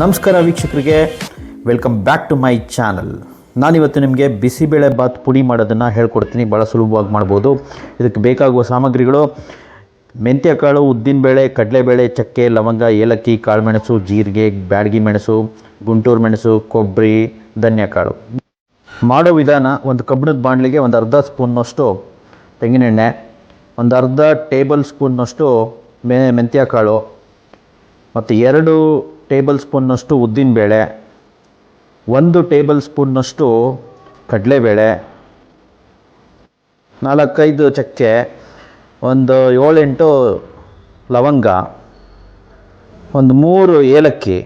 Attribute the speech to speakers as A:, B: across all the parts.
A: ನಮಸ್ಕಾರ ವೀಕ್ಷಕರಿಗೆ, welcome back to my channel. ನಾನಿವತ್ತು ನಿಮಗೆ ಬಿಸಿಬೇಳೆ ಬಾತ್ ಪುಡಿ ಮಾಡೋದನ್ನು ಹೇಳ್ಕೊಡ್ತೀನಿ. ಭಾಳ ಸುಲಭವಾಗಿ ಮಾಡ್ಬೋದು. ಇದಕ್ಕೆ ಬೇಕಾಗುವ ಸಾಮಗ್ರಿಗಳು: ಮೆಂತ್ಯಕಾಳು, ಉದ್ದಿನಬೇಳೆ, ಕಡಲೆಬೇಳೆ, ಚಕ್ಕೆ, ಲವಂಗ, ಏಲಕ್ಕಿ, ಕಾಳುಮೆಣಸು, ಜೀರಿಗೆ, ಬ್ಯಾಡಗಿ ಮೆಣಸು, ಗುಂಟೂರು ಮೆಣಸು, ಕೊಬ್ಬರಿ, ಧನ್ಯಕಾಳು. ಮಾಡೋ ವಿಧಾನ: ಒಂದು ಕಬ್ಬಿಣದ ಬಾಣಲಿಗೆ ಒಂದು ಅರ್ಧ ಸ್ಪೂನ್ನಷ್ಟು ತೆಂಗಿನೆಣ್ಣೆ, ಒಂದು ಅರ್ಧ ಟೇಬಲ್ ಸ್ಪೂನ್ನಷ್ಟು ಮೆಂತ್ಯಕಾಳು ಮತ್ತು 2 ಟೇಬಲ್ ಸ್ಪೂನ್ನಷ್ಟು ಉದ್ದಿನಬೇಳೆ, 1 ಟೇಬಲ್ ಸ್ಪೂನ್ನಷ್ಟು ಕಡಲೆಬೇಳೆ, 4-5 ಚಕ್ಕೆ, ಒಂದು 7-8 ಲವಂಗ, ಒಂದು 3 ಏಲಕ್ಕಿ,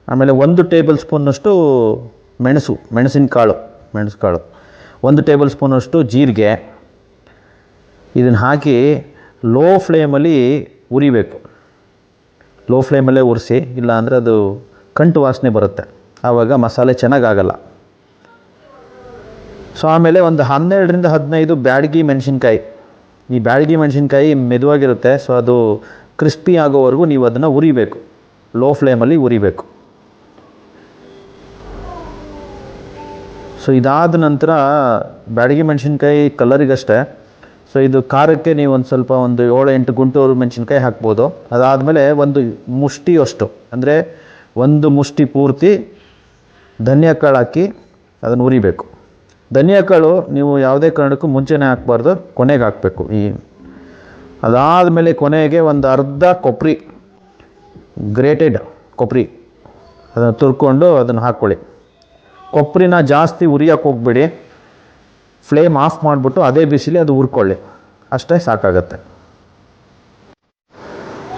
A: ಆಮೇಲೆ 1 ಟೇಬಲ್ ಸ್ಪೂನ್ನಷ್ಟು ಮೆಣಸು ಕಾಳು, 1 ಟೇಬಲ್ ಸ್ಪೂನಷ್ಟು ಜೀರಿಗೆ. ಇದನ್ನು ಹಾಕಿ ಲೋ ಫ್ಲೇಮಲ್ಲಿ ಉರಿಬೇಕು. ಲೋ ಫ್ಲೇಮಲ್ಲೇ ಉರಿಸಿ, ಇಲ್ಲ ಅಂದರೆ ಅದು ಕಂಟು ವಾಸನೆ ಬರುತ್ತೆ, ಆವಾಗ ಮಸಾಲೆ ಚೆನ್ನಾಗಾಗಲ್ಲ. ಸೊ ಆಮೇಲೆ ಒಂದು 12-15 ಬ್ಯಾಡಗಿ ಮೆಣಸಿನ್ಕಾಯಿ. ಈ ಬ್ಯಾಡಗಿ ಮೆಣಸಿನ್ಕಾಯಿ ಮೆದುವಾಗಿರುತ್ತೆ, ಸೊ ಅದು ಕ್ರಿಸ್ಪಿ ಆಗೋವರೆಗೂ ನೀವು ಅದನ್ನು ಉರಿಬೇಕು, ಲೋ ಫ್ಲೇಮಲ್ಲಿ ಉರಿಬೇಕು. ಸೊ ಇದಾದ ನಂತರ ಬ್ಯಾಡಗಿ ಮೆಣಸಿನ್ಕಾಯಿ ಕಲರಿಗಷ್ಟೇ. ಸೊ ಇದು ಖಾರಕ್ಕೆ ನೀವು ಒಂದು 7-8 ಗುಂಟೂರು ಮೆಣಸಿನ್ಕಾಯಿ ಹಾಕ್ಬೋದು. ಅದಾದಮೇಲೆ ಒಂದು ಮುಷ್ಟಿಯಷ್ಟು, ಅಂದರೆ 1 ಮುಷ್ಟಿ ಪೂರ್ತಿ ಧನಿಯಾಕಾಳು ಹಾಕಿ ಅದನ್ನು ಉರಿಬೇಕು. ಧನಿಯಾಕಾಳು ನೀವು ಯಾವುದೇ ಕಾರಣಕ್ಕೂ ಮುಂಚೆನೇ ಹಾಕಬಾರ್ದು, ಕೊನೆಗೆ ಹಾಕಬೇಕು. ಅದಾದಮೇಲೆ ಕೊನೆಗೆ ಒಂದು ಅರ್ಧ ಕೊಬ್ಬರಿ, ಗ್ರೇಟೆಡ್ ಕೊಬ್ಬರಿ, ಅದನ್ನು ತುರ್ಕೊಂಡು ಅದನ್ನು ಹಾಕ್ಕೊಳ್ಳಿ. ಕೊಬ್ಬರಿನ ಜಾಸ್ತಿ ಉರಿಯೋಕ್ಕೆ ಹೋಗ್ಬೇಡಿ, ಫ್ಲೇಮ್ ಆಫ್ ಮಾಡಿಬಿಟ್ಟು ಅದೇ ಬಿಸಿಲಿ ಅದು ಹುರ್ಕೊಳ್ಳಿ, ಅಷ್ಟೇ ಸಾಕಾಗತ್ತೆ.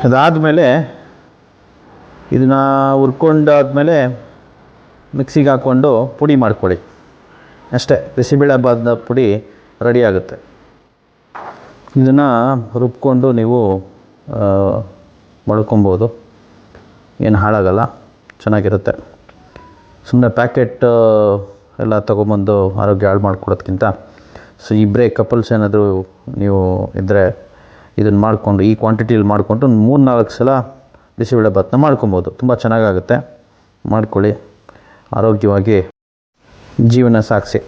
A: ಅದಾದಮೇಲೆ ಇದನ್ನು ಹುರ್ಕೊಂಡಾದ್ಮೇಲೆ ಮಿಕ್ಸಿಗೆ ಹಾಕ್ಕೊಂಡು ಪುಡಿ ಮಾಡ್ಕೊಳ್ಳಿ, ಅಷ್ಟೇ. ಬಿಸಿಬೇಳೆ ಬಾತ್ ಪುಡಿ ರೆಡಿ ಆಗುತ್ತೆ. ಇದನ್ನು ರುಬ್ಕೊಂಡು ನೀವು ಮಾಡ್ಕೊಬೋದು, ಏನು ಹಾಳಾಗಲ್ಲ, ಚೆನ್ನಾಗಿರುತ್ತೆ. ಸುಮ್ಮನೆ ಪ್ಯಾಕೆಟ್ ಎಲ್ಲ ತೊಗೊಂಬಂದು ಆರೋಗ್ಯ ಹಾಳು ಮಾಡ್ಕೊಡೋದ್ಕಿಂತ, ಸೊ ಇಬ್ಬರೇ ಕಪಲ್ಸ್ ಏನಾದರೂ ನೀವು ಇದ್ದರೆ ಇದನ್ನು ಮಾಡಿಕೊಂಡು ಈ ಕ್ವಾಂಟಿಟಿಯಲ್ಲಿ ಮಾಡಿಕೊಂಡು 3-4 ಸಲ ಬಿಸಿಬೇಳೆ ಬಾತನ್ನ ಮಾಡ್ಕೊಬೋದು. ತುಂಬ ಚೆನ್ನಾಗಾಗುತ್ತೆ. ಮಾಡ್ಕೊಳ್ಳಿ, ಆರೋಗ್ಯವಾಗಿ ಜೀವನ ಸಾಗಿಸಿ.